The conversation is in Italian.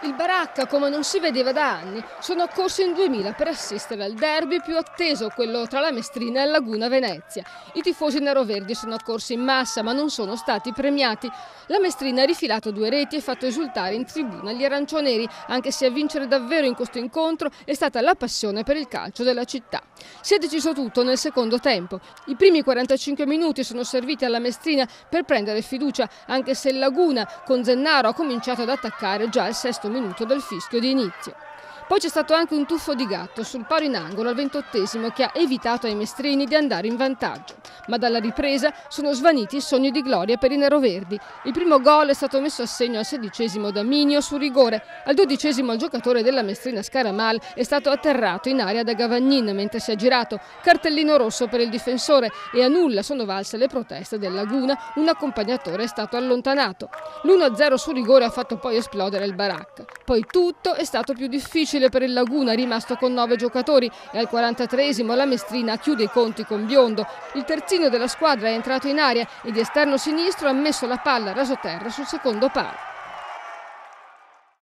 Il Baracca, come non si vedeva da anni, sono accorsi in 2000 per assistere al derby più atteso, quello tra la Mestrina e il Laguna Venezia. I tifosi neroverdi sono accorsi in massa, ma non sono stati premiati. La Mestrina ha rifilato 2 reti e fatto esultare in tribuna gli arancioneri, anche se a vincere davvero in questo incontro è stata la passione per il calcio della città. Si è deciso tutto nel secondo tempo. I primi 45 minuti sono serviti alla Mestrina per prendere fiducia, anche se il Laguna con Zennaro ha cominciato ad attaccare già al 6° minuto del fischio di inizio. Poi c'è stato anche un tuffo di gatto sul palo in angolo al 28° che ha evitato ai mestrini di andare in vantaggio. Ma dalla ripresa sono svaniti i sogni di gloria per i neroverdi. Il primo gol è stato messo a segno al 16° da Minio su rigore. Al 12° il giocatore della Mestrina Scaramal è stato atterrato in aria da Gavagnin mentre si è girato. Cartellino rosso per il difensore e a nulla sono valse le proteste del Laguna. Un accompagnatore è stato allontanato. L'1-0 su rigore ha fatto poi esplodere il Baracca. Poi tutto è stato più difficile per il Laguna, rimasto con 9 giocatori, e al 43° la Mestrina chiude i conti con Biondo. Il terzino della squadra è entrato in aria e di esterno sinistro ha messo la palla rasoterra sul secondo palo.